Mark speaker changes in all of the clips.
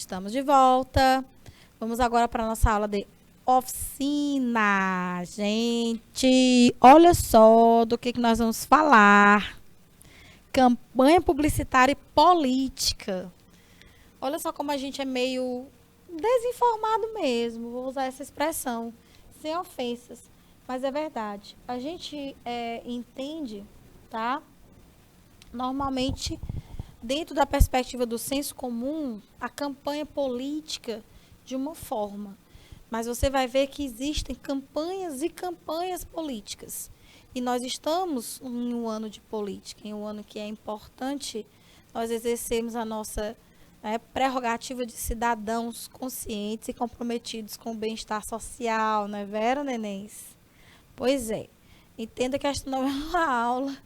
Speaker 1: Estamos de volta. Vamos agora para a nossa aula de oficina. Gente, olha só do que nós vamos falar. Campanha publicitária e política. Olha só como a gente é meio desinformado mesmo. Vou usar essa expressão, sem ofensas. Mas é verdade. A gente entende, tá? Normalmente, dentro da perspectiva do senso comum, a campanha política de uma forma. Mas você vai ver que existem campanhas e campanhas políticas. E nós estamos em um ano de política, em um ano que é importante nós exercermos a nossa prerrogativa de cidadãos conscientes e comprometidos com o bem-estar social, não é vero, nenéns? Pois é. Entenda que esta não é uma aula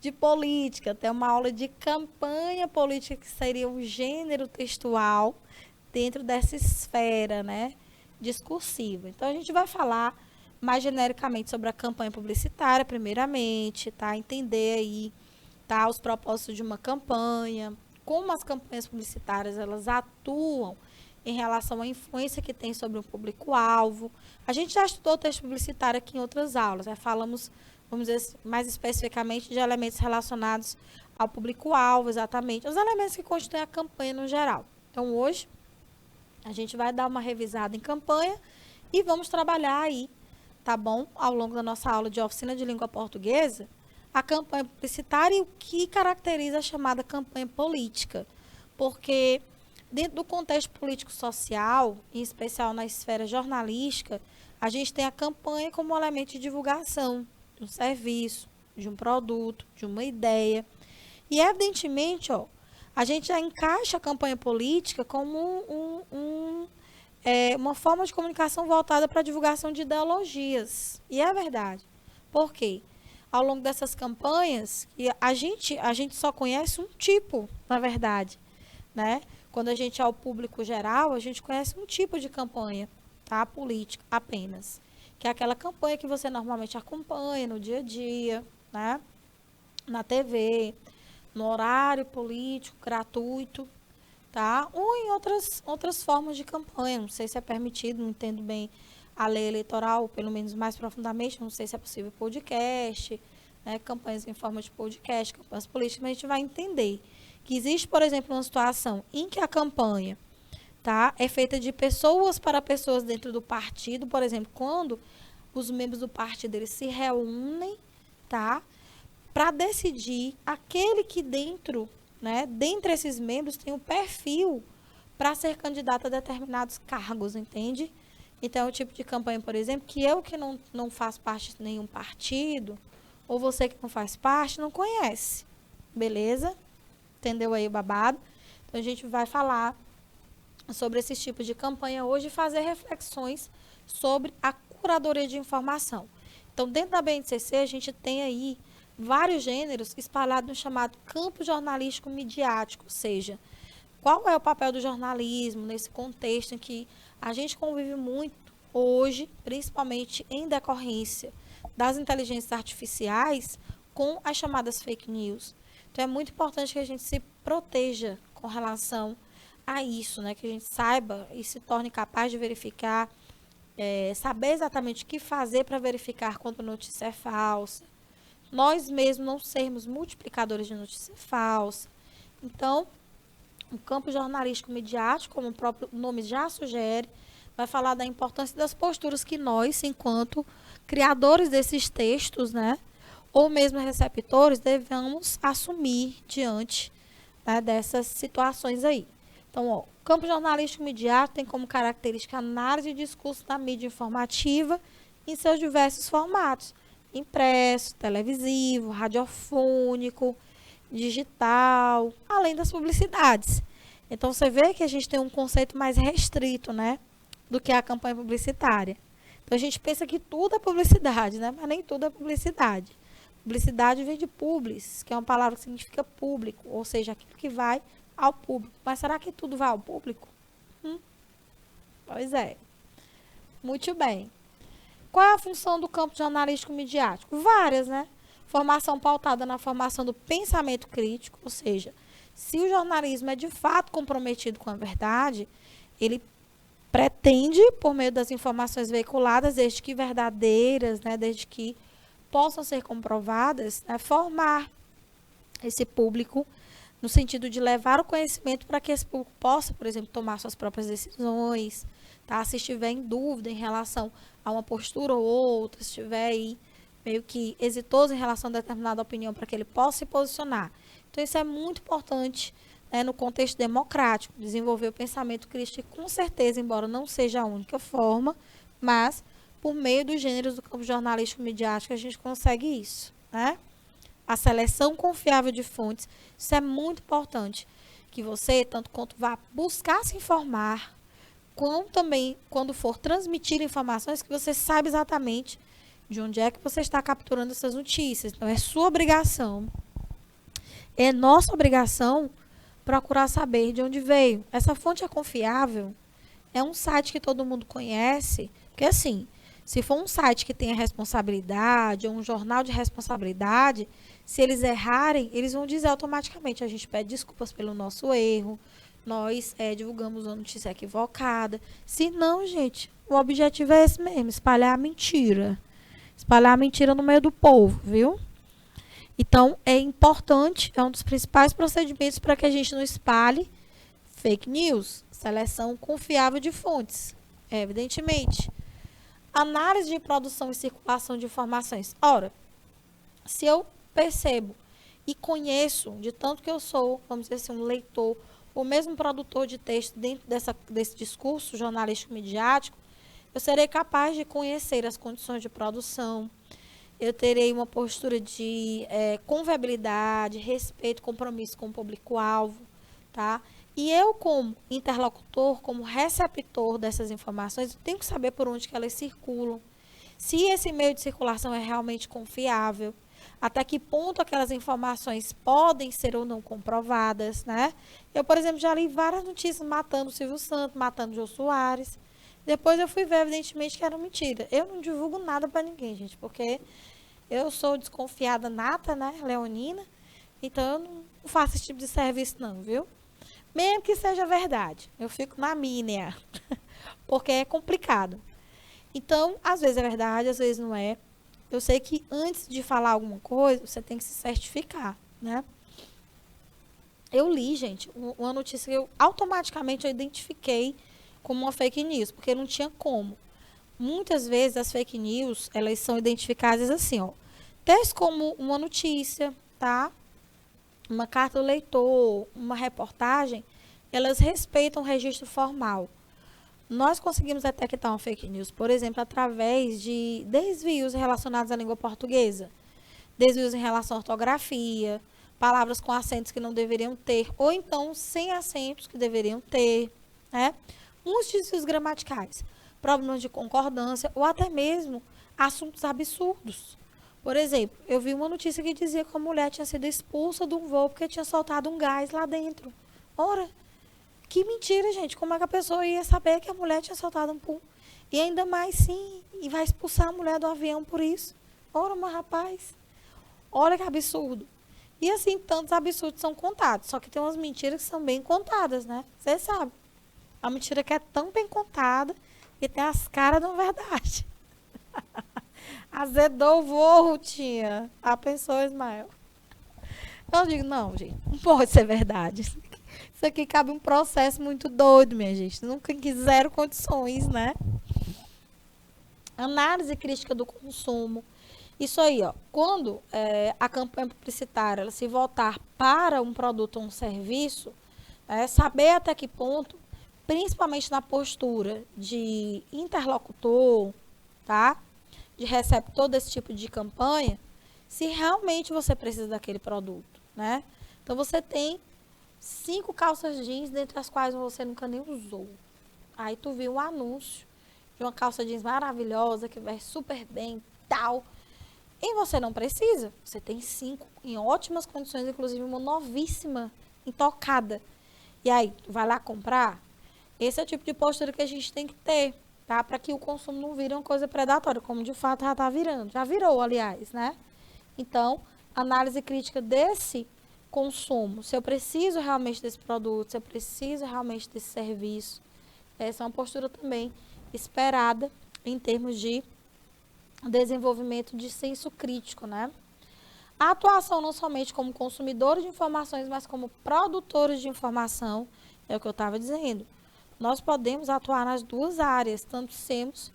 Speaker 1: de política, tem uma aula de campanha política, que seria um gênero textual dentro dessa esfera, né, discursiva. Então, a gente vai falar mais genericamente sobre a campanha publicitária, primeiramente, tá? Entender aí, tá, os propósitos de uma campanha, como as campanhas publicitárias, elas atuam em relação à influência que tem sobre o público-alvo. A gente já estudou o texto publicitário aqui em outras aulas, né? Falamos, vamos dizer mais especificamente, de elementos relacionados ao público-alvo, exatamente, os elementos que constituem a campanha no geral. Então, hoje, a gente vai dar uma revisada em campanha e vamos trabalhar aí, tá bom? Ao longo da nossa aula de oficina de língua portuguesa, a campanha publicitária e o que caracteriza a chamada campanha política. Porque dentro do contexto político-social, em especial na esfera jornalística, a gente tem a campanha como elemento de divulgação de um serviço, de um produto, de uma ideia. E, evidentemente, a gente já encaixa a campanha política como uma forma de comunicação voltada para a divulgação de ideologias. E é verdade. Por quê? Ao longo dessas campanhas, a gente só conhece um tipo, na verdade, né? Quando a gente é ao público geral, a gente conhece um tipo de campanha, tá? Política apenas. Que é aquela campanha que você normalmente acompanha no dia a dia, né? Na TV, no horário político, gratuito, tá? Ou em outras formas de campanha. Não sei se é permitido, não entendo bem a lei eleitoral, pelo menos mais profundamente, não sei se é possível podcast, né? Campanhas em forma de podcast, campanhas políticas, mas a gente vai entender que existe, por exemplo, uma situação em que a campanha, tá, é feita de pessoas para pessoas dentro do partido, por exemplo, quando os membros do partido eles se reúnem, tá, para decidir aquele que dentro, né, dentre esses membros tem um perfil para ser candidato a determinados cargos, entende? Então, é o tipo de campanha, por exemplo, que eu que não faço parte de nenhum partido, ou você que não faz parte, não conhece. Beleza? Entendeu aí o babado? Então, a gente vai falar sobre esses tipos de campanha hoje e fazer reflexões sobre a curadoria de informação. Então, dentro da BNCC, a gente tem aí vários gêneros espalhados no chamado campo jornalístico midiático, ou seja, qual é o papel do jornalismo nesse contexto em que a gente convive muito hoje, principalmente em decorrência das inteligências artificiais, com as chamadas fake news. Então, é muito importante que a gente se proteja com relação a isso, né? Que a gente saiba e se torne capaz de verificar, saber exatamente o que fazer para verificar quando a notícia é falsa. Nós mesmos não sermos multiplicadores de notícia falsa. Então, o campo jornalístico midiático, como o próprio nome já sugere, vai falar da importância das posturas que nós, enquanto criadores desses textos, né, ou mesmo receptores, devemos assumir diante, né, dessas situações aí. Então, o campo jornalístico midiático tem como característica a análise e discurso da mídia informativa em seus diversos formatos: impresso, televisivo, radiofônico, digital, além das publicidades. Então, você vê que a gente tem um conceito mais restrito, né, do que a campanha publicitária. Então, a gente pensa que tudo é publicidade, né, mas nem tudo é publicidade. Publicidade vem de publis, que é uma palavra que significa público, ou seja, aquilo que vai ao público. Mas será que tudo vai ao público? Pois é. Muito bem. Qual é a função do campo jornalístico midiático? Várias, né? Formação pautada na formação do pensamento crítico, ou seja, Se o jornalismo é de fato comprometido com a verdade, ele pretende, por meio das informações veiculadas, desde que verdadeiras, né, desde que possam ser comprovadas, né, formar esse público no sentido de levar o conhecimento para que esse público possa, por exemplo, tomar suas próprias decisões, tá? Se estiver em dúvida em relação a uma postura ou outra, se estiver aí meio que exitoso em relação a determinada opinião, para que ele possa se posicionar. Então, isso é muito importante, né, no contexto democrático, desenvolver o pensamento crítico, e com certeza, embora não seja a única forma, mas por meio dos gêneros do campo jornalístico midiático, a gente consegue isso, né? A seleção confiável de fontes, isso é muito importante, que você, tanto quanto vá buscar se informar, como também, quando for transmitir informações, que você saiba exatamente de onde é que você está capturando essas notícias. Então, é sua obrigação, é nossa obrigação, procurar saber de onde veio. Essa fonte é confiável? É um site que todo mundo conhece? Porque, assim, se for um site que tenha responsabilidade, ou um jornal de responsabilidade, se eles errarem, eles vão dizer automaticamente: a gente pede desculpas pelo nosso erro, nós divulgamos uma notícia equivocada. Se não, gente, o objetivo é esse mesmo, espalhar a mentira. Espalhar a mentira no meio do povo, viu? Então, é importante, é um dos principais procedimentos para que a gente não espalhe fake news. Seleção confiável de fontes, evidentemente. Análise de produção e circulação de informações. Ora, se eu percebo e conheço, de tanto que eu sou, vamos dizer assim, um leitor, ou mesmo produtor de texto dentro desse discurso jornalístico midiático, eu serei capaz de conhecer as condições de produção, eu terei uma postura de confiabilidade, respeito, compromisso com o público-alvo, tá? E eu, como interlocutor, como receptor dessas informações, eu tenho que saber por onde que elas circulam, se esse meio de circulação é realmente confiável, até que ponto aquelas informações podem ser ou não comprovadas, né? Eu, por exemplo, já li várias notícias matando o Silvio Santos, matando o Jô Soares. Depois eu fui ver, evidentemente, que era mentira. Eu não divulgo nada para ninguém, gente, porque eu sou desconfiada nata, né, leonina, então eu não faço esse tipo de serviço não, viu? Mesmo que seja verdade, eu fico na minha, porque é complicado. Então, às vezes é verdade, às vezes não é. Eu sei que antes de falar alguma coisa, você tem que se certificar, né? Eu li, gente, uma notícia que automaticamente eu identifiquei como uma fake news, porque não tinha como. Muitas vezes as fake news, elas são identificadas assim, ó. Texto como uma notícia, tá? Uma carta do leitor, uma reportagem, elas respeitam o registro formal. Nós conseguimos detectar uma fake news, por exemplo, através de desvios relacionados à língua portuguesa. Desvios em relação à ortografia, palavras com acentos que não deveriam ter, ou então sem acentos que deveriam ter, né? Uns desvios gramaticais, problemas de concordância, ou até mesmo assuntos absurdos. Por exemplo, eu vi uma notícia que dizia que a mulher tinha sido expulsa de um voo porque tinha soltado um gás lá dentro. Ora, que mentira, gente. Como é que a pessoa ia saber que a mulher tinha soltado um pum? E ainda mais, sim, e vai expulsar a mulher do avião por isso. Ora, mas rapaz, olha que absurdo. E assim, tantos absurdos são contados. Só que tem umas mentiras que são bem contadas, né? Você sabe. A mentira que é tão bem contada e tem as caras da verdade. Azedou o voo, tia. A pessoa, Ismael. Eu digo, não, gente, não pode ser verdade. Isso aqui cabe um processo muito doido, minha gente. Nunca quiseram condições, né? Análise crítica do consumo. Isso aí, ó. Quando a campanha publicitária ela se voltar para um produto ou um serviço, saber até que ponto, principalmente na postura de interlocutor, tá? De receptor desse tipo de campanha, se realmente você precisa daquele produto, né? Então, você tem 5 calças jeans, dentre as quais você nunca nem usou. Aí, tu viu um anúncio de uma calça jeans maravilhosa, que vai super bem, tal. E você não precisa. Você tem 5 em ótimas condições, inclusive uma novíssima, intocada. E aí, vai lá comprar? Esse é o tipo de postura que a gente tem que ter, tá? Para que o consumo não vire uma coisa predatória, como de fato já está virando. Já virou, aliás, né? Então, análise crítica desse consumo, se eu preciso realmente desse produto, se eu preciso realmente desse serviço. Essa é uma postura também esperada em termos de desenvolvimento de senso crítico, né? A atuação não somente como consumidores de informações, mas como produtores de informação, é o que eu estava dizendo. Nós podemos atuar nas duas áreas, tanto sermos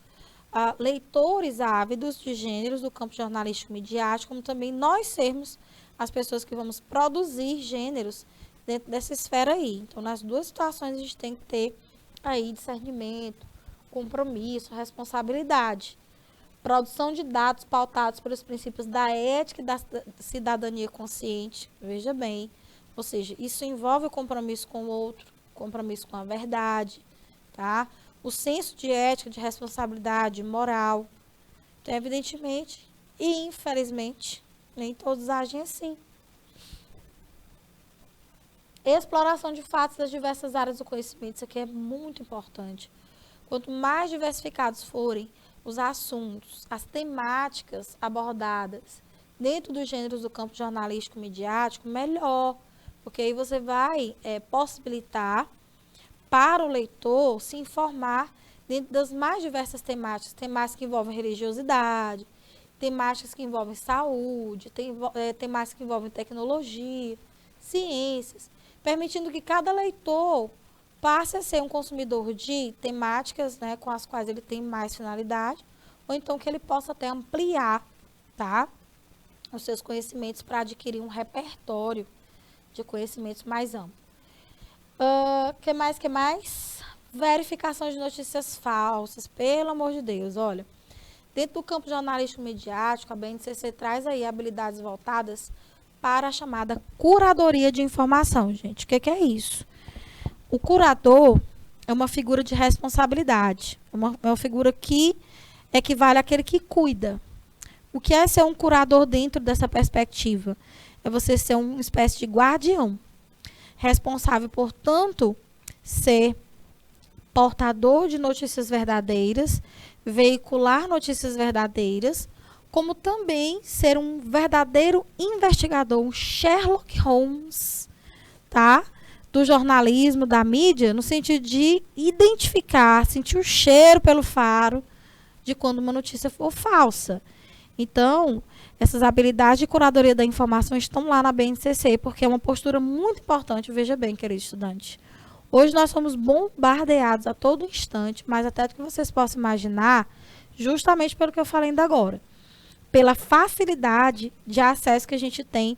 Speaker 1: leitores ávidos de gêneros do campo jornalístico midiático, como também nós sermos as pessoas que vamos produzir gêneros dentro dessa esfera aí. Então, nas duas situações, a gente tem que ter aí discernimento, compromisso, responsabilidade. Produção de dados pautados pelos princípios da ética e da cidadania consciente, veja bem. Ou seja, isso envolve o compromisso com o outro, compromisso com a verdade, tá? O senso de ética, de responsabilidade, moral. Então, evidentemente, e infelizmente, nem todos agem assim. Exploração de fatos das diversas áreas do conhecimento, isso aqui é muito importante. Quanto mais diversificados forem os assuntos, as temáticas abordadas dentro dos gêneros do campo jornalístico midiático, melhor. Porque aí você vai possibilitar para o leitor se informar dentro das mais diversas temáticas. Temáticas que envolvem religiosidade, temáticas que envolvem saúde, temáticas que envolvem tecnologia, ciências, permitindo que cada leitor passe a ser um consumidor de temáticas, né, com as quais ele tem mais finalidade, ou então que ele possa até ampliar, tá, os seus conhecimentos para adquirir um repertório de conhecimentos mais amplo. Que mais? Verificação de notícias falsas, pelo amor de Deus, olha. Dentro do campo jornalístico midiático, a BNCC traz aí habilidades voltadas para a chamada curadoria de informação, gente. O que é isso? O curador é uma figura de responsabilidade, é uma figura que equivale àquele que cuida. O que é ser um curador dentro dessa perspectiva? É você ser uma espécie de guardião, responsável, portanto, ser portador de notícias verdadeiras, veicular notícias verdadeiras, como também ser um verdadeiro investigador, um Sherlock Holmes, tá? Do jornalismo, da mídia, no sentido de identificar, sentir o cheiro pelo faro de quando uma notícia for falsa. Então, essas habilidades de curadoria da informação estão lá na BNCC, porque é uma postura muito importante, veja bem, querido estudante. Hoje nós somos bombardeados a todo instante, mas até do que vocês possam imaginar, justamente pelo que eu falei ainda agora. Pela facilidade de acesso que a gente tem,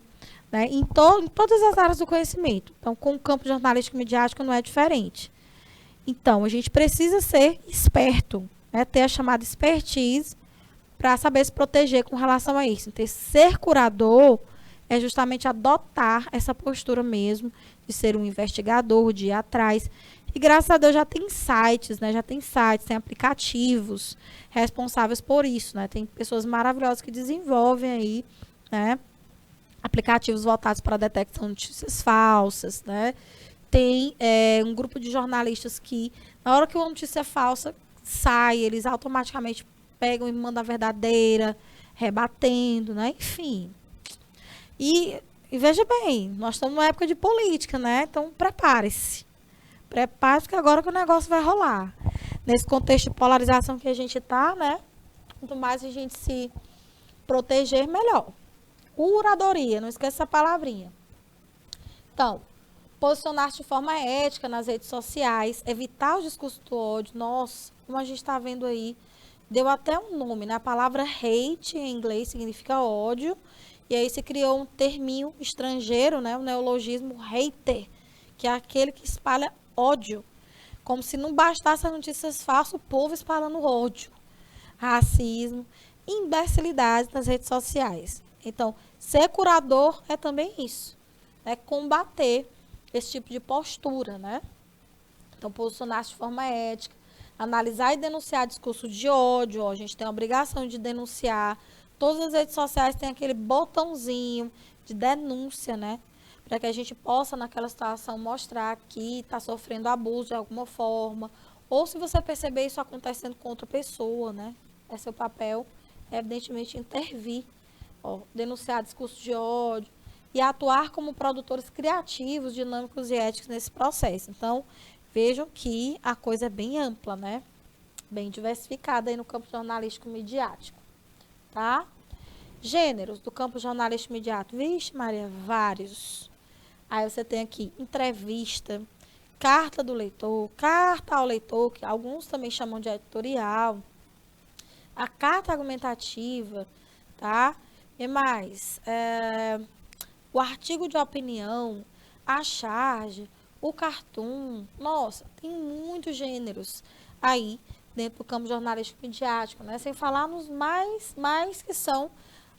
Speaker 1: né, em todas as áreas do conhecimento. Então, com o campo jornalístico midiático não é diferente. Então, a gente precisa ser esperto, né, ter a chamada expertise para saber se proteger com relação a isso. Então, ser curador é justamente adotar essa postura mesmo de ser um investigador, de ir atrás. E graças a Deus já tem sites, né? Já tem sites, tem aplicativos responsáveis por isso, né? Tem pessoas maravilhosas que desenvolvem aí, né, aplicativos voltados para a detecção de notícias falsas, né? Tem um grupo de jornalistas que, na hora que uma notícia falsa sai, eles automaticamente pegam e mandam a verdadeira, rebatendo, né? Enfim. E veja bem, nós estamos numa época de política, né? Então, prepare-se. Prepare-se que agora que o negócio vai rolar. Nesse contexto de polarização que a gente está, né? Quanto mais a gente se proteger, melhor. Curadoria, não esqueça essa palavrinha. Então, posicionar-se de forma ética nas redes sociais, evitar os discursos do ódio. Nossa, como a gente está vendo aí, deu até um nome, né? A palavra hate em inglês significa ódio. E aí se criou um terminho estrangeiro, né? O neologismo hater, que é aquele que espalha ódio. Como se não bastasse as notícias falsas, o povo espalhando ódio, racismo, imbecilidades nas redes sociais. Então, ser curador é também isso, né? Combater esse tipo de postura, né? Então, posicionar-se de forma ética, analisar e denunciar discurso de ódio. Ó, a gente tem a obrigação de denunciar. Todas as redes sociais têm aquele botãozinho de denúncia, né? Para que a gente possa, naquela situação, mostrar que está sofrendo abuso de alguma forma. Ou se você perceber isso acontecendo com outra pessoa, né? É seu papel, evidentemente, intervir. Ó, denunciar discurso de ódio. e atuar como produtores criativos, dinâmicos e éticos nesse processo. Então, vejam que a coisa é bem ampla, né? Bem diversificada aí no campo jornalístico midiático, tá? Gêneros do campo jornalístico midiático. Vixe, Maria, vários. Aí você tem aqui entrevista, carta do leitor, carta ao leitor, que alguns também chamam de editorial, a carta argumentativa, tá? E mais, o artigo de opinião, a charge, o cartoon. Nossa, tem muitos gêneros aí dentro do campo jornalístico midiático, né? Sem falar nos mais que são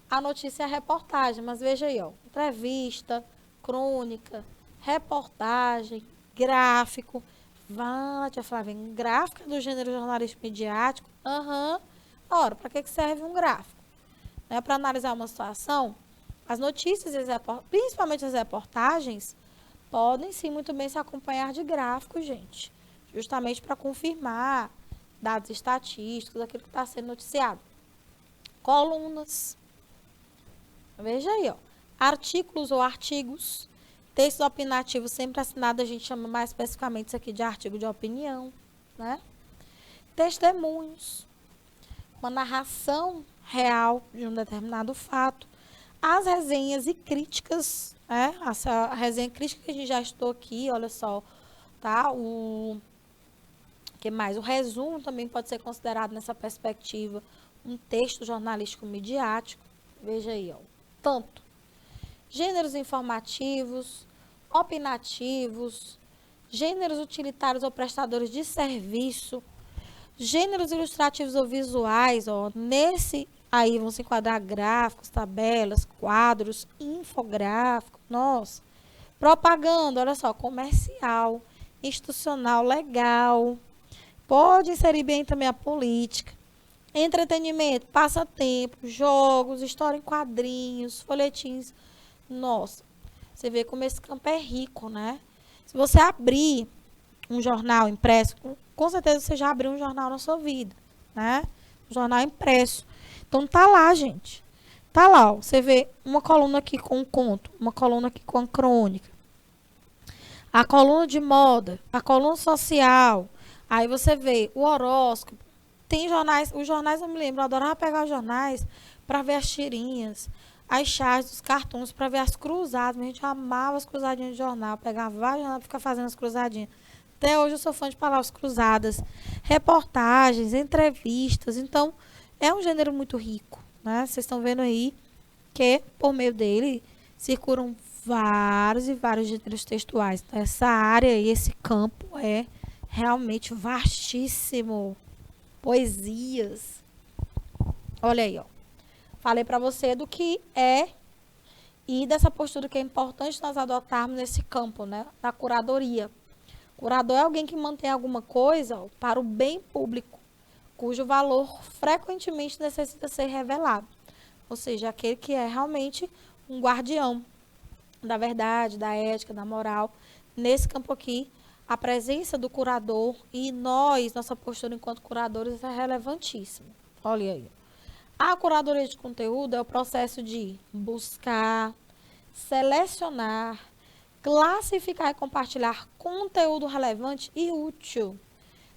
Speaker 1: a notícia e a reportagem. Mas veja aí, ó, entrevista, crônica, reportagem, gráfico. Vá, tia Flávia, gráfica do gênero jornalístico midiático? Aham. Ora, para que serve um gráfico? Né? Para analisar uma situação, as notícias, principalmente as reportagens, podem sim muito bem se acompanhar de gráficos, gente. Justamente para confirmar dados estatísticos, aquilo que está sendo noticiado. Colunas. Veja aí, ó. Artículos ou artigos. Texto opinativo sempre assinado, a gente chama mais especificamente isso aqui de artigo de opinião, né? Testemunhos. Uma narração real de um determinado fato. As resenhas e críticas, né? Essa resenha crítica que a gente já estudou aqui, olha só, tá? O que mais? O resumo também pode ser considerado nessa perspectiva um texto jornalístico midiático. Veja aí, ó. Tanto gêneros informativos, opinativos, gêneros utilitários ou prestadores de serviço, gêneros ilustrativos ou visuais, ó, nesse aí vão se enquadrar gráficos, tabelas, quadros, infográfico, nossa, propaganda, olha só, comercial, institucional, legal, pode inserir bem também a política, entretenimento, passatempo, jogos, história em quadrinhos, folhetins, nossa, você vê como esse campo é rico, né? Se você abrir um jornal impresso, com certeza você já abriu um jornal na sua vida, né? Um jornal impresso. Então tá lá, gente. Tá lá, ó. Você vê uma coluna aqui com um conto, uma coluna aqui com a crônica, a coluna de moda, a coluna social. Aí você vê o horóscopo. Tem jornais, os jornais eu me lembro, eu adorava pegar os jornais para ver as tirinhas, as charges, os cartões, para ver as cruzadas. A gente amava as cruzadinhas de jornal, pegava vários jornais para ficar fazendo as cruzadinhas. Até hoje eu sou fã de palavras cruzadas, reportagens, entrevistas. Então, é um gênero muito rico, né? Vocês estão vendo aí que, por meio dele, circulam vários e vários gêneros textuais. Então, essa área e esse campo é realmente vastíssimo. Poesias. Olha aí, ó. Falei para você do que é e dessa postura que é importante nós adotarmos nesse campo, né? Da curadoria. Curador é alguém que mantém alguma coisa, ó, para o bem público, cujo valor frequentemente necessita ser revelado. Ou seja, aquele que é realmente um guardião da verdade, da ética, da moral. Nesse campo aqui, a presença do curador e nossa postura enquanto curadores é relevantíssima. Olha aí. A curadoria de conteúdo é o processo de buscar, selecionar, classificar e compartilhar conteúdo relevante e útil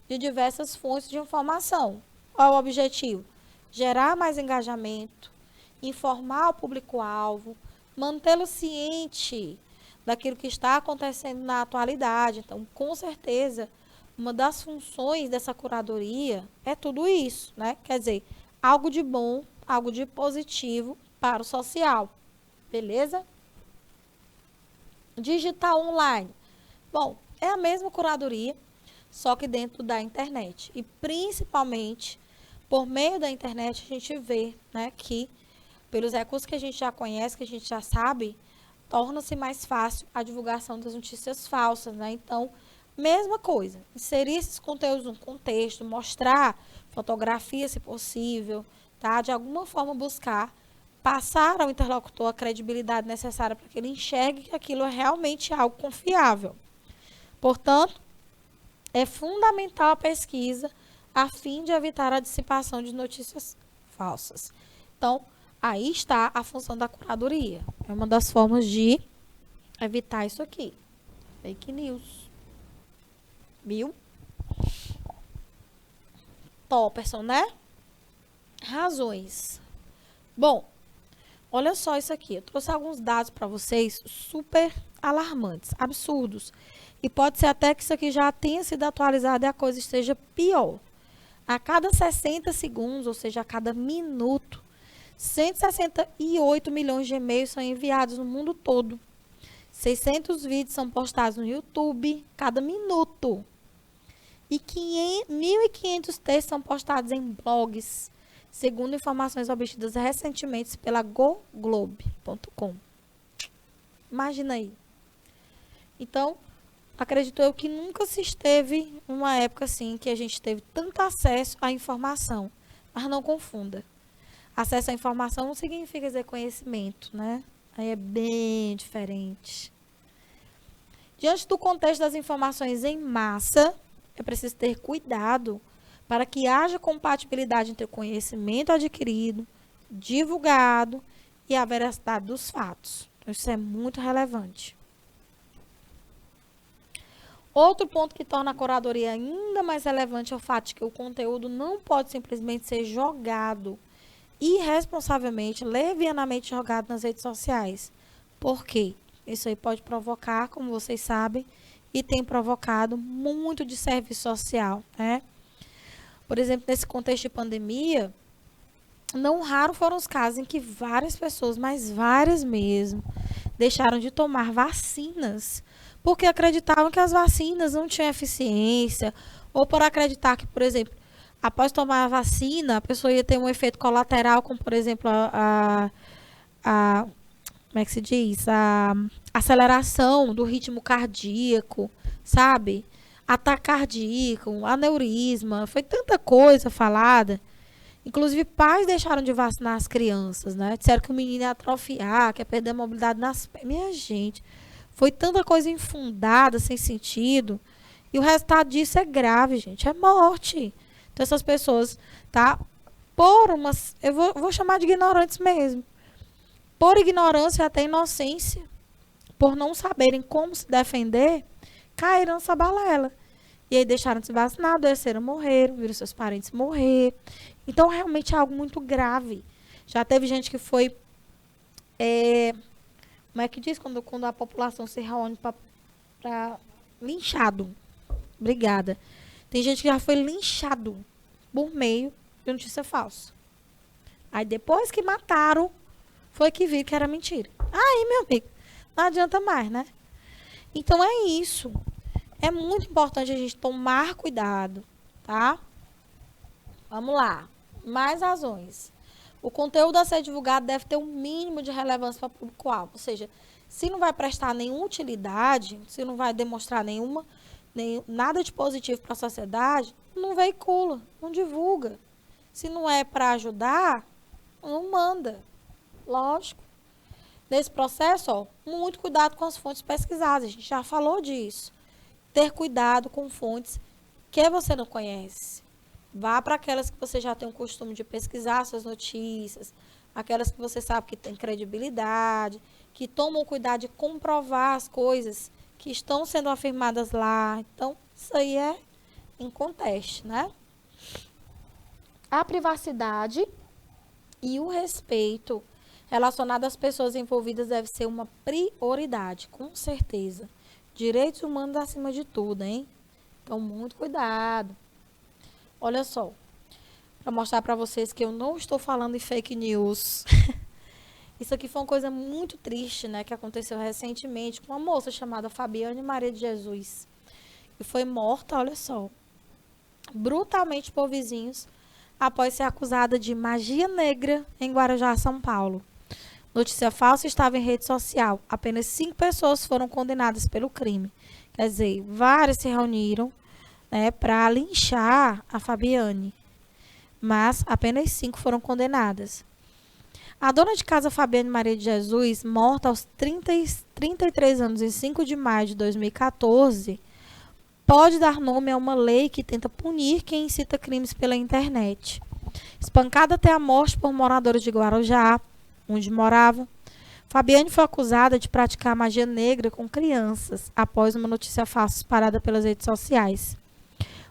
Speaker 1: de diversas fontes de informação. Qual é o objetivo? Gerar mais engajamento, informar o público-alvo, mantê-lo ciente daquilo que está acontecendo na atualidade. Então, com certeza, uma das funções dessa curadoria é tudo isso, né? Quer dizer, algo de bom, algo de positivo para o social. Beleza? Digital online. Bom, é a mesma curadoria, só que dentro da internet. E principalmente, por meio da internet, a gente vê, né, que pelos recursos que a gente já conhece, que a gente já sabe, torna-se mais fácil a divulgação das notícias falsas, né? Então, mesma coisa, inserir esses conteúdos no contexto, mostrar fotografia, se possível, tá? De alguma forma buscar passar ao interlocutor a credibilidade necessária para que ele enxergue que aquilo é realmente algo confiável. Portanto, é fundamental a pesquisa a fim de evitar a dissipação de notícias falsas. Então, Aí está a função da curadoria. É uma das formas de evitar isso aqui. Fake news. Viu? Topperson, né? Razões. Bom, olha só isso aqui. Eu trouxe alguns dados para vocês super alarmantes, absurdos. E pode ser até que isso aqui já tenha sido atualizado e a coisa esteja pior. A cada 60 segundos, ou seja, a cada minuto, 168 milhões de e-mails são enviados no mundo todo. 600 vídeos são postados no YouTube cada minuto. E 1.500 textos são postados em blogs, segundo informações obtidas recentemente pela goglobe.com. Imagina aí. Então, acredito eu que nunca se esteve uma época assim que a gente teve tanto acesso à informação. Mas não confunda. Acesso à informação não significa dizer conhecimento, né? Aí é bem diferente. Diante do contexto das informações em massa, é preciso ter cuidado para que haja compatibilidade entre o conhecimento adquirido, divulgado e a veracidade dos fatos. Então, isso é muito relevante. Outro ponto que torna a curadoria ainda mais relevante é o fato de que o conteúdo não pode simplesmente ser jogado irresponsavelmente, levianamente jogado nas redes sociais. Por quê? Isso aí pode provocar, como vocês sabem, e tem provocado muito desserviço social, né? Por exemplo, nesse contexto de pandemia, não raro foram os casos em que várias pessoas, mas várias mesmo, deixaram de tomar vacinas porque acreditavam que as vacinas não tinham eficiência, ou por acreditar que, por exemplo, após tomar a vacina, a pessoa ia ter um efeito colateral, como, por exemplo, como é que se diz? A aceleração do ritmo cardíaco, sabe? Ataque cardíaco, aneurisma, foi tanta coisa falada. Inclusive, pais deixaram de vacinar as crianças, né? Disseram que o menino ia atrofiar, que ia perder a mobilidade nas pernas. Minha gente, foi tanta coisa infundada, sem sentido. E o resultado disso é grave, gente, é morte. Então, essas pessoas, tá? Por umas, eu vou chamar de ignorantes mesmo. Por ignorância e até inocência, por não saberem como se defender, caíram nessa balela. E aí deixaram de se vacinar, adoeceram, morreram, viram seus parentes morrer. Então, realmente é algo muito grave. Já teve gente que foi... como é que diz quando a população se reúne para linchado? Obrigada. Tem gente que já foi linchado por meio de notícia falsa. Aí depois que mataram, foi que viram que era mentira. Aí, meu amigo, não adianta mais, né? Então é isso. É muito importante a gente tomar cuidado, tá? Vamos lá. Mais razões. O conteúdo a ser divulgado deve ter um mínimo de relevância para o público-alvo. Ou seja, se não vai prestar nenhuma utilidade, se não vai demonstrar nada de positivo para a sociedade, não veicula, não divulga. Se não é para ajudar, não manda. Lógico. Nesse processo, ó, muito cuidado com as fontes pesquisadas. A gente já falou disso. Ter cuidado com fontes que você não conhece. Vá para aquelas que você já tem o costume de pesquisar suas notícias, aquelas que você sabe que tem credibilidade, que tomam cuidado de comprovar as coisas que estão sendo afirmadas lá. Então, isso aí é em contexto, né? A privacidade e o respeito relacionado às pessoas envolvidas deve ser uma prioridade, com certeza. Direitos humanos acima de tudo, hein? Então, muito cuidado. Olha só, para mostrar para vocês que eu não estou falando em fake news. Isso aqui foi uma coisa muito triste, né? Que aconteceu recentemente com uma moça chamada Fabiane Maria de Jesus. Que foi morta, olha só, brutalmente por vizinhos, após ser acusada de magia negra em Guarujá, São Paulo. Notícia falsa estava em rede social. Apenas 5 pessoas foram condenadas pelo crime. Quer dizer, várias se reuniram, né, para linchar a Fabiane. Mas apenas 5 foram condenadas. A dona de casa Fabiane Maria de Jesus, morta aos 33 anos em 5 de maio de 2014, pode dar nome a uma lei que tenta punir quem incita crimes pela internet. Espancada até a morte por moradores de Guarujá, onde morava. Fabiane foi acusada de praticar magia negra com crianças, após uma notícia falsa espalhada pelas redes sociais.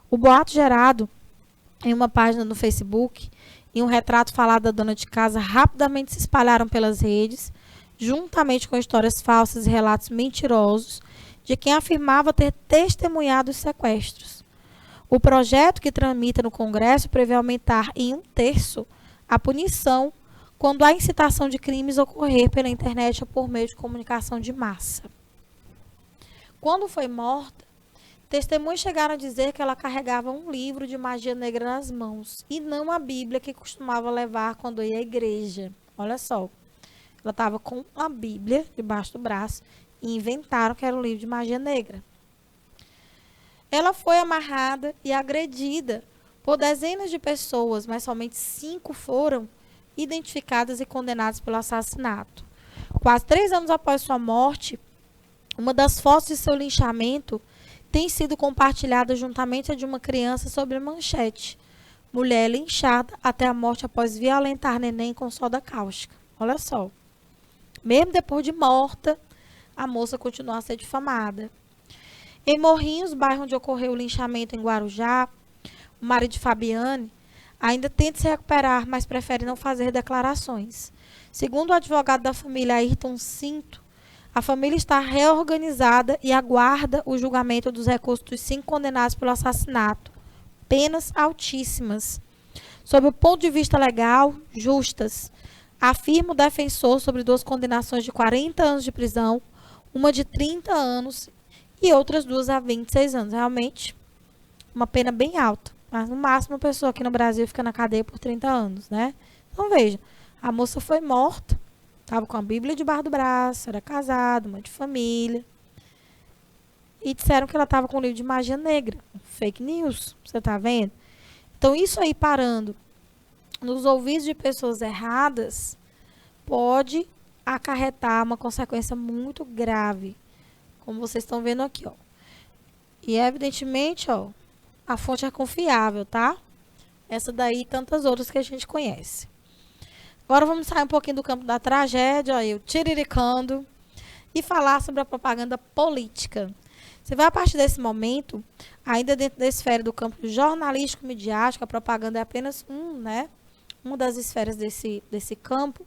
Speaker 1: O boato gerado em uma página no Facebook e um retrato falado da dona de casa rapidamente se espalharam pelas redes, juntamente com histórias falsas e relatos mentirosos de quem afirmava ter testemunhado os sequestros. O projeto que tramita no Congresso prevê aumentar em 1/3 a punição quando a incitação de crimes ocorrer pela internet ou por meio de comunicação de massa. Quando foi morta, testemunhas chegaram a dizer que ela carregava um livro de magia negra nas mãos e não a Bíblia que costumava levar quando ia à igreja. Olha só, ela estava com a Bíblia debaixo do braço e inventaram que era um livro de magia negra. Ela foi amarrada e agredida por dezenas de pessoas, mas somente 5 foram identificadas e condenadas pelo assassinato. Quase 3 anos após sua morte, uma das fotos de seu linchamento tem sido compartilhada juntamente a de uma criança sobre a manchete: mulher linchada até a morte após violentar neném com soda cáustica. Olha só. Mesmo depois de morta, a moça continua a ser difamada. Em Morrinhos, bairro onde ocorreu o linchamento em Guarujá, o marido de Fabiane ainda tenta se recuperar, mas prefere não fazer declarações. Segundo o advogado da família, Ayrton Cinto, a família está reorganizada e aguarda o julgamento dos recursos dos 5 condenados pelo assassinato. Penas altíssimas. Sob o ponto de vista legal, justas, afirma o defensor sobre 2 condenações de 40 anos de prisão, uma de 30 anos e outras 2 a 26 anos. Realmente, uma pena bem alta. Mas, no máximo, a pessoa aqui no Brasil fica na cadeia por 30 anos, né? Então, veja, a moça foi morta, estava com a Bíblia debaixo do braço, era casada, mãe de família. E disseram que ela estava com um livro de magia negra. Fake news, você tá vendo? Então, isso aí parando nos ouvidos de pessoas erradas pode acarretar uma consequência muito grave, como vocês estão vendo aqui, ó. E, evidentemente, ó, a fonte é confiável, tá? Essa daí e tantas outras que a gente conhece. Agora vamos sair um pouquinho do campo da tragédia, ó, eu tiriricando, e falar sobre a propaganda política. Você vai, a partir desse momento, ainda dentro da esfera do campo jornalístico midiático, a propaganda é apenas uma das esferas desse campo,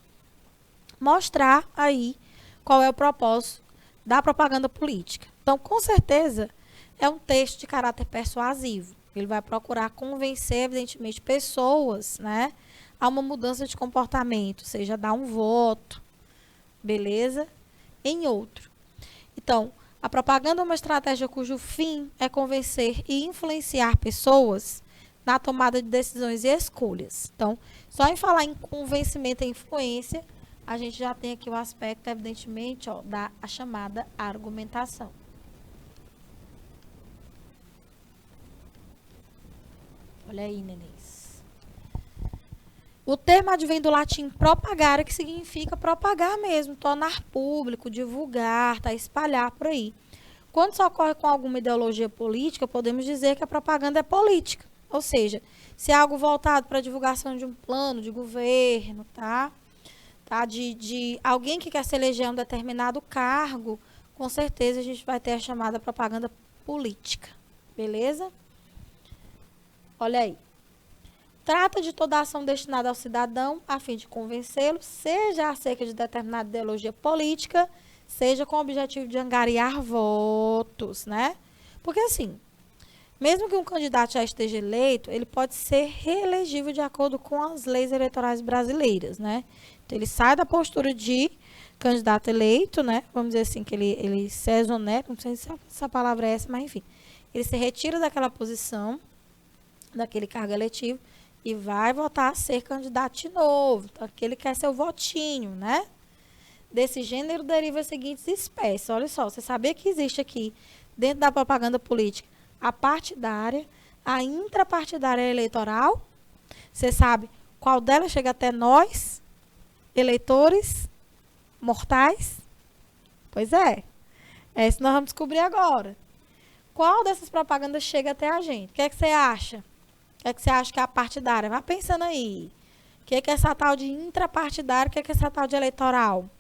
Speaker 1: mostrar aí qual é o propósito da propaganda política. Então, com certeza, é um texto de caráter persuasivo. Ele vai procurar convencer, evidentemente, pessoas, né, a uma mudança de comportamento, seja dar um voto, beleza, em outro. Então, a propaganda é uma estratégia cujo fim é convencer e influenciar pessoas na tomada de decisões e escolhas. Então, só em falar em convencimento e influência, a gente já tem aqui o aspecto, evidentemente, ó, da a chamada argumentação. Olha aí, nenéns. O termo advém do latim propagare, que significa propagar mesmo, tornar público, divulgar, tá, espalhar por aí. Quando isso ocorre com alguma ideologia política, podemos dizer que a propaganda é política. Ou seja, se é algo voltado para a divulgação de um plano de governo, de alguém que quer se eleger a um determinado cargo, com certeza a gente vai ter a chamada propaganda política. Beleza? Olha aí. Trata de toda ação destinada ao cidadão a fim de convencê-lo, seja acerca de determinada ideologia política, seja com o objetivo de angariar votos, né? Porque assim, mesmo que um candidato já esteja eleito, ele pode ser reelegível de acordo com as leis eleitorais brasileiras, né? Então, ele sai da postura de candidato eleito, né? Vamos dizer assim, que ele se exonera, não sei se essa palavra é essa, mas enfim. Ele se retira daquela posição, daquele cargo eletivo, e vai voltar a ser candidato de novo. Então, aqui ele quer seu votinho, né? Desse gênero deriva as seguintes espécies. Olha só, você sabia que existe aqui, dentro da propaganda política, a partidária, a intrapartidária eleitoral? Você sabe qual delas chega até nós, eleitores mortais? Pois é. É isso que nós vamos descobrir agora. Qual dessas propagandas chega até a gente? O que é que você acha? O que é que você acha que é a partidária? Vai pensando aí. O que é essa tal de intrapartidária? O que é essa tal de eleitoral?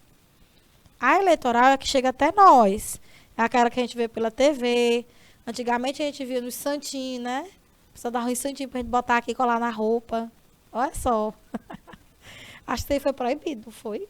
Speaker 1: A eleitoral é a que chega até nós. É aquela que a gente vê pela TV. Antigamente a gente via no santinho, né? Precisa dar um santinho pra gente botar aqui e colar na roupa. Olha só. Acho que isso aí foi proibido, não foi?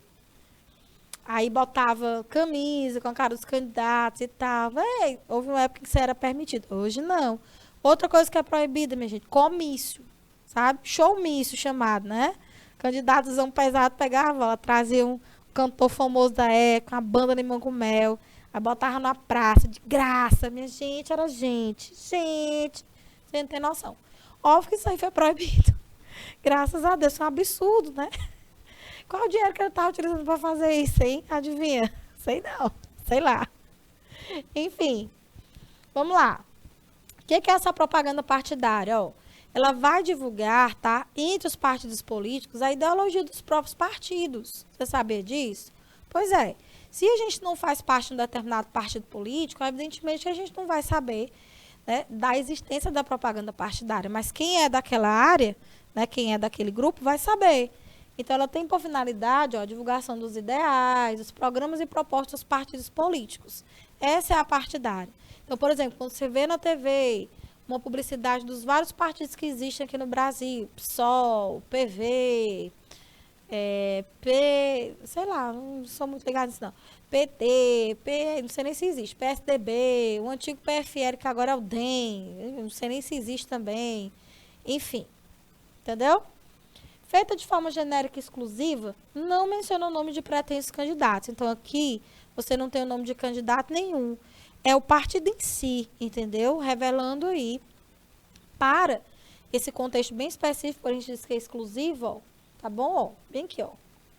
Speaker 1: Aí botava camisa com a cara dos candidatos e tal. Ei, houve uma época que isso era permitido. Hoje não. Outra coisa que é proibida, minha gente, comício. Sabe? Showmício chamado, né? Candidatosão pesado pegava, ela trazia um cantor famoso da época, uma banda Limão com Mel. Aí botava na praça, de graça. Minha gente, era gente. Gente. Você não tem noção. Óbvio que isso aí foi proibido. Graças a Deus, foi um absurdo, né? Qual o dinheiro que ele estava utilizando para fazer isso, hein? Adivinha? Sei não. Sei lá. Enfim, vamos lá. O que é essa propaganda partidária? Ó, ela vai divulgar, tá, entre os partidos políticos, a ideologia dos próprios partidos. Você sabia disso? Pois é. Se a gente não faz parte de um determinado partido político, evidentemente a gente não vai saber, né, da existência da propaganda partidária. Mas quem é daquela área, né, quem é daquele grupo, vai saber. Então, ela tem por finalidade, ó, a divulgação dos ideais, dos programas e propostas dos partidos políticos. Essa é a partidária. Então, por exemplo, quando você vê na TV uma publicidade dos vários partidos que existem aqui no Brasil, PSOL, PV, sei lá, não sou muito ligada nisso não. PT, não sei nem se existe, PSDB, o antigo PFL, que agora é o DEM, não sei nem se existe também. Enfim, entendeu? Feita de forma genérica e exclusiva, não menciona o nome de pretensos candidatos. Então, aqui, você não tem o nome de candidato nenhum. É o partido em si, entendeu? Revelando aí, para esse contexto bem específico, a gente diz que é exclusivo, ó, tá bom? Ó, bem aqui, ó,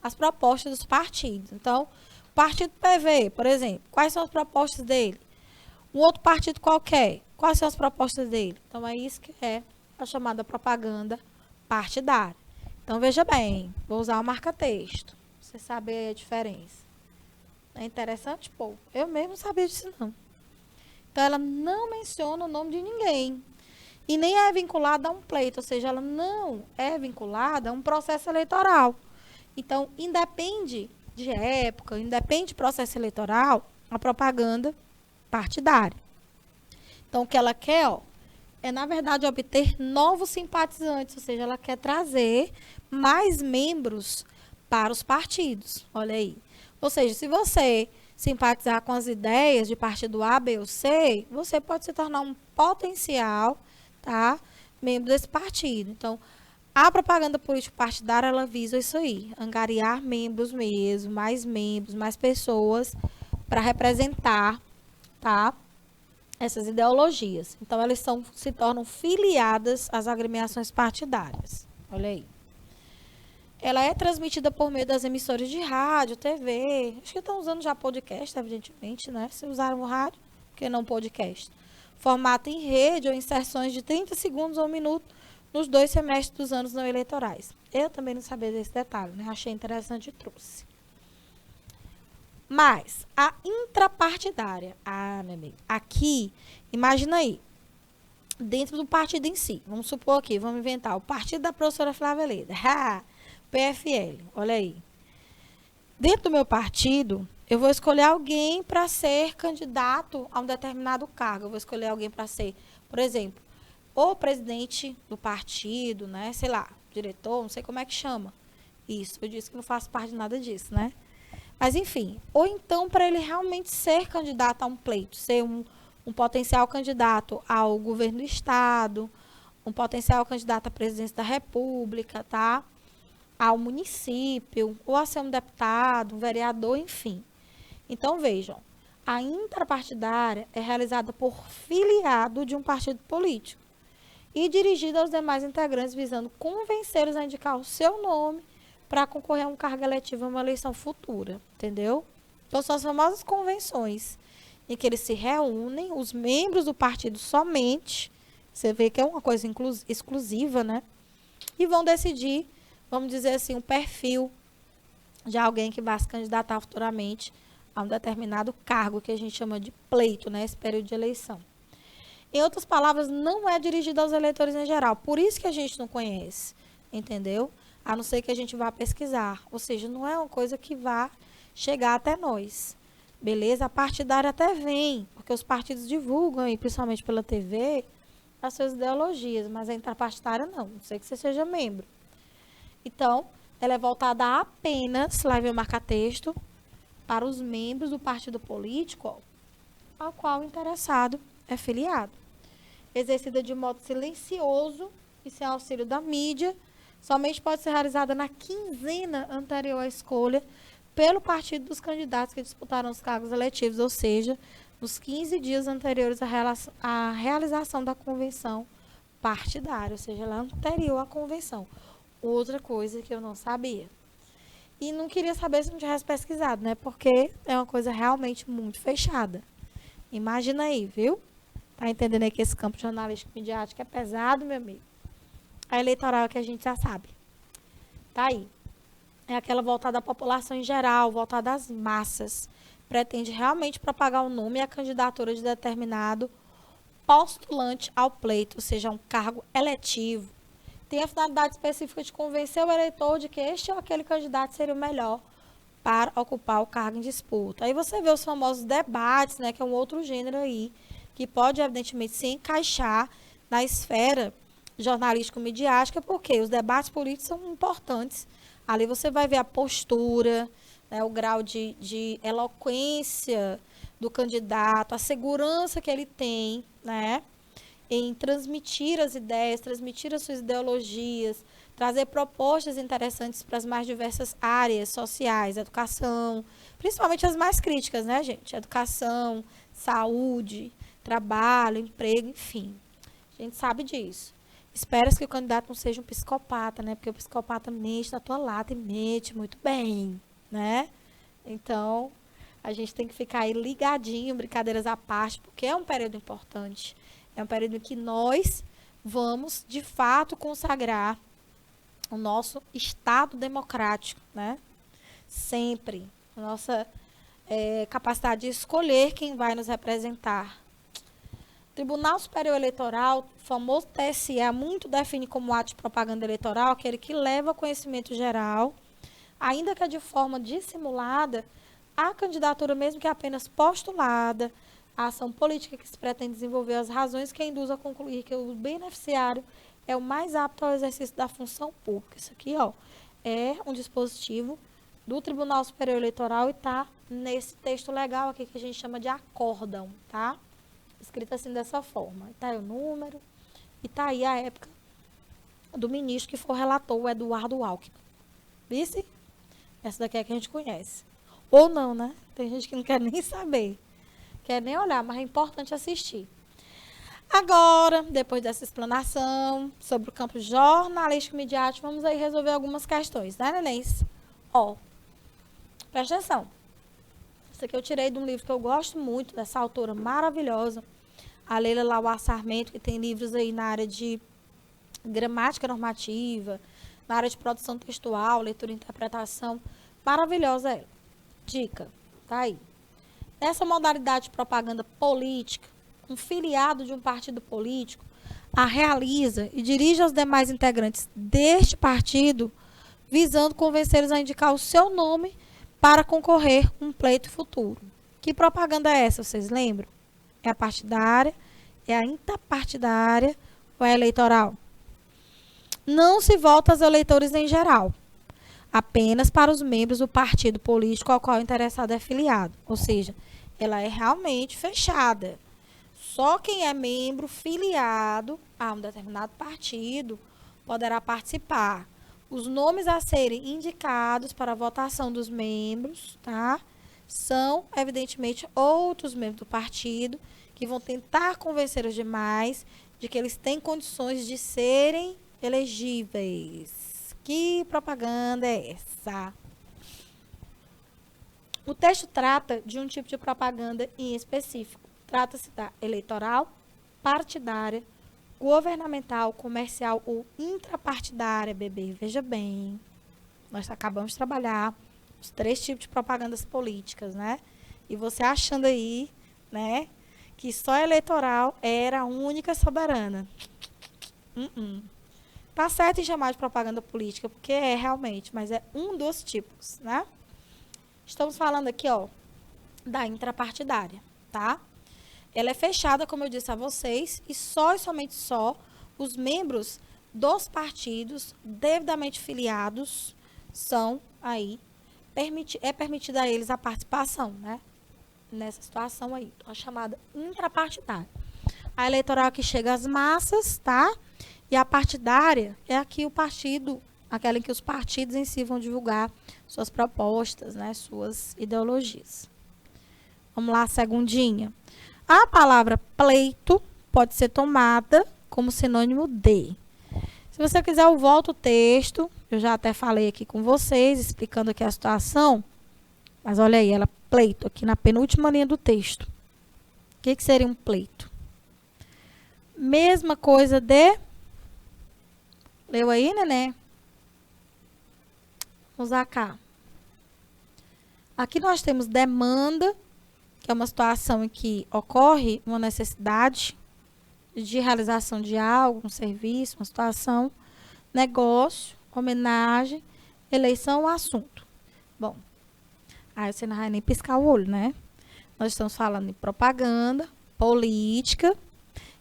Speaker 1: as propostas dos partidos. Então, o partido PV, por exemplo, quais são as propostas dele? Um outro partido qualquer, quais são as propostas dele? Então, é isso que é a chamada propaganda partidária. Então, veja bem, vou usar o marca-texto, pra você saber a diferença. É interessante? Pô, eu mesmo não sabia disso, não. Então, ela não menciona o nome de ninguém. E nem é vinculada a um pleito, ou seja, ela não é vinculada a um processo eleitoral. Então, independe de época, independe de processo eleitoral, a propaganda partidária. Então, o que ela quer, ó, é, na verdade, obter novos simpatizantes, ou seja, ela quer trazer mais membros para os partidos. Olha aí. Ou seja, se você simpatizar com as ideias de partido A, B ou C, você pode se tornar um potencial, tá, membro desse partido. Então, a propaganda político partidária, ela visa isso aí, angariar membros mesmo, mais pessoas para representar, tá, essas ideologias. Então, elas se tornam filiadas às agremiações partidárias. Olha aí. Ela é transmitida por meio das emissoras de rádio, TV. Acho que estão usando já podcast, evidentemente, né? Se usaram o rádio, por que não podcast? Formato em rede ou inserções de 30 segundos ou 1 minuto nos 2 semestres dos anos não eleitorais. Eu também não sabia desse detalhe, né? Achei interessante e trouxe. Mas a intrapartidária, meu amigo, aqui, imagina aí, dentro do partido em si, vamos supor aqui, vamos inventar o partido da professora Flávia Leda, PFL, olha aí. Dentro do meu partido, eu vou escolher alguém para ser candidato a um determinado cargo, eu vou escolher alguém para ser, por exemplo, o presidente do partido, né, sei lá, diretor, não sei como é que chama. Isso, eu disse que não faço parte de nada disso, né? Mas, enfim, ou então para ele realmente ser candidato a um pleito, ser um potencial candidato ao governo do Estado, um potencial candidato à presidência da República, tá? Ao município, ou a ser um deputado, um vereador, enfim. Então, vejam, a intrapartidária é realizada por filiado de um partido político e dirigida aos demais integrantes, visando convencê-los a indicar o seu nome para concorrer a um cargo eletivo em uma eleição futura, entendeu? Então, são as famosas convenções, em que eles se reúnem, os membros do partido somente, você vê que é uma coisa exclusiva, né? E vão decidir, vamos dizer assim, um perfil de alguém que vai se candidatar futuramente a um determinado cargo, que a gente chama de pleito, né? Esse período de eleição. Em outras palavras, não é dirigido aos eleitores em geral, por isso que a gente não conhece, entendeu? a não ser que a gente vá pesquisar. Ou seja, não é uma coisa que vá chegar até nós. Beleza? A partidária até vem, porque os partidos divulgam, e principalmente pela TV, as suas ideologias, mas a intrapartidária não, não sei que você seja membro. Então, ela é voltada apenas, lá vem o marca-texto, para os membros do partido político ao qual o interessado é filiado. Exercida de modo silencioso e sem auxílio da mídia, somente pode ser realizada na quinzena anterior à escolha pelo partido dos candidatos que disputarão os cargos eletivos, ou seja, nos 15 dias anteriores à realização da convenção partidária, ou seja, lá anterior à convenção. Outra coisa que eu não sabia. E não queria saber se não tivesse pesquisado, né? Porque é uma coisa realmente muito fechada. Imagina aí, viu? Tá entendendo aí que esse campo jornalístico midiático é pesado, meu amigo? A eleitoral é que a gente já sabe. Tá aí. É aquela voltada à população em geral, voltada às massas. Pretende realmente propagar o nome e a candidatura de determinado postulante ao pleito, ou seja, um cargo eletivo. Tem a finalidade específica de convencer o eleitor de que este ou aquele candidato seria o melhor para ocupar o cargo em disputa. Aí você vê os famosos debates, né, que é um outro gênero aí, que pode, evidentemente, se encaixar na esfera jornalístico-midiática, porque os debates políticos são importantes. Ali você vai ver a postura, né, o grau de eloquência do candidato, a segurança que ele tem, né, em transmitir as ideias, transmitir as suas ideologias, trazer propostas interessantes para as mais diversas áreas sociais, educação, principalmente as mais críticas, né, gente? Educação, saúde, trabalho, emprego, enfim. A gente sabe disso. Espera-se que o candidato não seja um psicopata, né? Porque o psicopata mente na tua lata e mente muito bem, né? Então, a gente tem que ficar aí ligadinho, brincadeiras à parte, porque é um período importante. É um período em que nós vamos, de fato, consagrar o nosso Estado democrático, né? Sempre. A nossa capacidade de escolher quem vai nos representar. Tribunal Superior Eleitoral, o famoso TSE, muito define como ato de propaganda eleitoral aquele que leva ao conhecimento geral, ainda que de forma dissimulada, a candidatura, mesmo que apenas postulada, a ação política que se pretende desenvolver, as razões que a induzem a concluir que o beneficiário é o mais apto ao exercício da função pública. Isso aqui, ó, é um dispositivo do Tribunal Superior Eleitoral e está nesse texto legal aqui que a gente chama de acórdão, tá? Escrito assim dessa forma. Está aí o número e está aí a época do ministro que foi relator, o Eduardo Alckmin. Vice? Essa daqui é a que a gente conhece. Ou não, né? Tem gente que não quer nem saber. Quer nem olhar, mas é importante assistir. Agora, depois dessa explanação sobre o campo jornalístico midiático, vamos aí resolver algumas questões, né, nenéns? Ó, presta atenção. Isso aqui eu tirei de um livro que eu gosto muito, dessa autora maravilhosa, a Leila Lawar Sarmento, que tem livros aí na área de gramática normativa, na área de produção textual, leitura e interpretação. Maravilhosa ela. Dica, tá aí. Nessa modalidade de propaganda política, um filiado de um partido político a realiza e dirige aos demais integrantes deste partido, visando convencê-los a indicar o seu nome para concorrer um pleito futuro. Que propaganda é essa, vocês lembram? É a partidária, é a interpartidária ou é a eleitoral? Não se volta aos eleitores em geral, apenas para os membros do partido político ao qual o interessado é filiado. Ou seja, ela é realmente fechada. Só quem é membro filiado a um determinado partido poderá participar. Os nomes a serem indicados para a votação dos membros, tá? São, evidentemente, outros membros do partido que vão tentar convencer os demais de que eles têm condições de serem elegíveis. Que propaganda é essa? O texto trata de um tipo de propaganda em específico. Trata-se da eleitoral, partidária, governamental, comercial ou intrapartidária, bebê. Veja bem, nós acabamos de trabalhar os 3 tipos de propagandas políticas, né? E você achando aí, né, que só a eleitoral era a única soberana. Tá certo em chamar de propaganda política, porque é realmente, mas é um dos tipos, né? Estamos falando aqui, ó, da intrapartidária, tá? Ela é fechada, como eu disse a vocês, e somente só os membros dos partidos devidamente filiados são aí, é permitida a eles a participação, né? Nessa situação aí, a chamada intrapartidária. A eleitoral que chega às massas, tá? E a partidária é aqui o partido, aquela em que os partidos em si vão divulgar suas propostas, né? Suas ideologias. Vamos lá, segundinha. A palavra pleito pode ser tomada como sinônimo de. Se você quiser, eu volto o texto. Eu já até falei aqui com vocês, explicando aqui a situação. Mas olha aí, ela pleito, aqui na penúltima linha do texto. O que seria um pleito? Mesma coisa de... Leu aí, neném? Vamos lá cá. Aqui nós temos demanda, que é uma situação em que ocorre uma necessidade de realização de algo, um serviço, uma situação, negócio, homenagem, eleição, assunto. Bom, aí você não vai nem piscar o olho, né? Nós estamos falando em propaganda, política,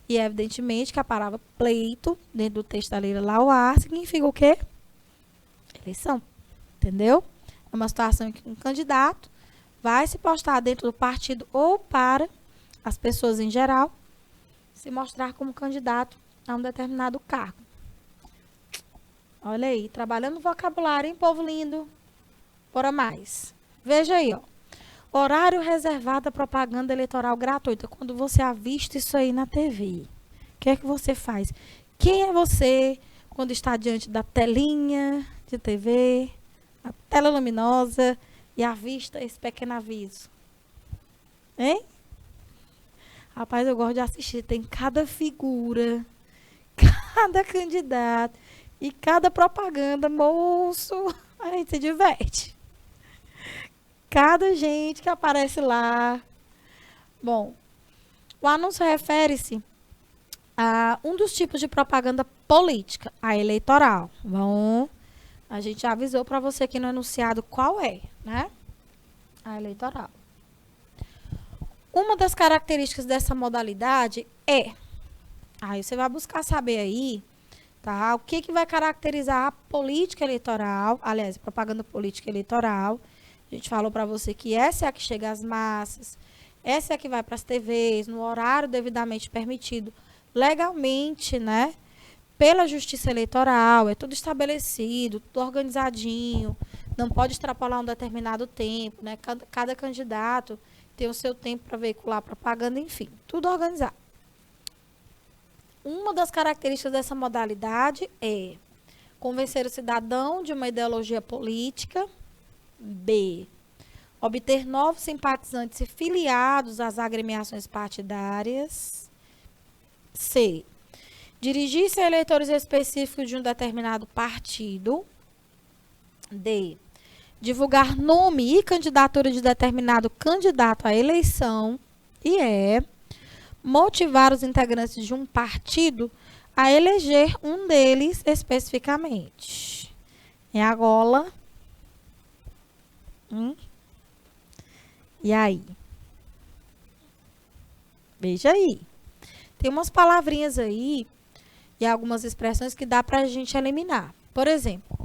Speaker 1: e evidentemente que a palavra pleito, dentro do texto da Lei Lauá, significa o quê? Eleição, entendeu? É uma situação em que um candidato vai se postar dentro do partido ou para as pessoas em geral se mostrar como candidato a um determinado cargo. Olha aí, trabalhando no vocabulário, hein, povo lindo? Bora mais. Veja aí, ó. Horário reservado à propaganda eleitoral gratuita. Quando você avista isso aí na TV, o que é que você faz? Quem é você quando está diante da telinha de TV, a tela luminosa, e avista esse pequeno aviso? Hein? Rapaz, eu gosto de assistir. Tem cada figura, cada candidato e cada propaganda, moço. A gente se diverte. Cada gente que aparece lá. Bom, o anúncio refere-se a um dos tipos de propaganda política, a eleitoral. Bom, a gente já avisou para você aqui no enunciado qual é, né? A eleitoral. Uma das características dessa modalidade é... Aí você vai buscar saber aí, tá? O que vai caracterizar a política eleitoral, aliás, propaganda política eleitoral. A gente falou para você que essa é a que chega às massas, essa é a que vai para as TVs, no horário devidamente permitido, legalmente, né? Pela Justiça Eleitoral, é tudo estabelecido, tudo organizadinho, não pode extrapolar um determinado tempo, né? Cada candidato tem o seu tempo para veicular propaganda, enfim, tudo organizado. Uma das características dessa modalidade é convencer o cidadão de uma ideologia política. B. Obter novos simpatizantes e filiados às agremiações partidárias. C. Dirigir-se a eleitores específicos de um determinado partido. D. Divulgar nome e candidatura de determinado candidato à eleição. E E. Motivar os integrantes de um partido a eleger um deles especificamente. E agora... E aí? Veja aí. Tem umas palavrinhas aí e algumas expressões que dá pra gente eliminar. Por exemplo,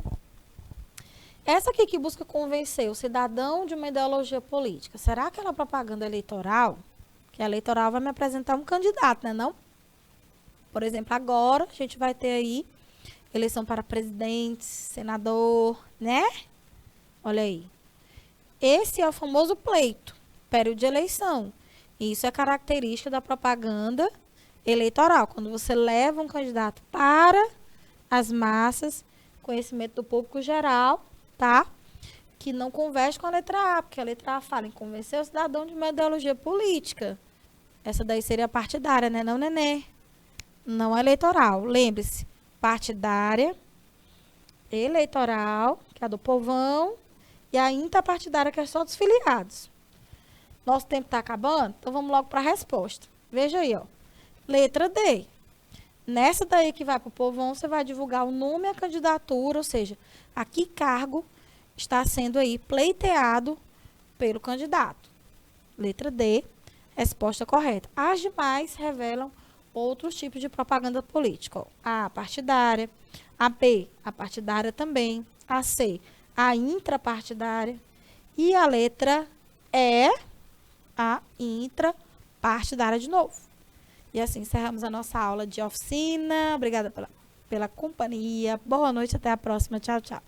Speaker 1: essa aqui que busca convencer o cidadão de uma ideologia política. Será que ela é propaganda eleitoral? Que a eleitoral vai me apresentar um candidato, né, não? Por exemplo, agora a gente vai ter aí eleição para presidente, senador, né? Olha aí. Esse é o famoso pleito, período de eleição. Isso é característica da propaganda eleitoral. Quando você leva um candidato para as massas, conhecimento do público geral, tá? Que não converge com a letra A, porque a letra A fala em convencer o cidadão de uma ideologia política. Essa daí seria partidária, né? Não, nenê. Não eleitoral. Lembre-se, partidária, eleitoral, que é a do povão, e a intrapartidária, que é só dos filiados. Nosso tempo está acabando, então vamos logo para a resposta. Veja aí, ó. Letra D. Nessa daí que vai para o povão, você vai divulgar o nome e a candidatura, ou seja, a que cargo está sendo aí pleiteado pelo candidato. Letra D, resposta correta. As demais revelam outros tipos de propaganda política. A partidária, a B, a partidária também, a C, a intrapartidária e a letra E, a intrapartidária de novo. E assim encerramos a nossa aula de oficina. Obrigada pela companhia. Boa noite, até a próxima. Tchau, tchau.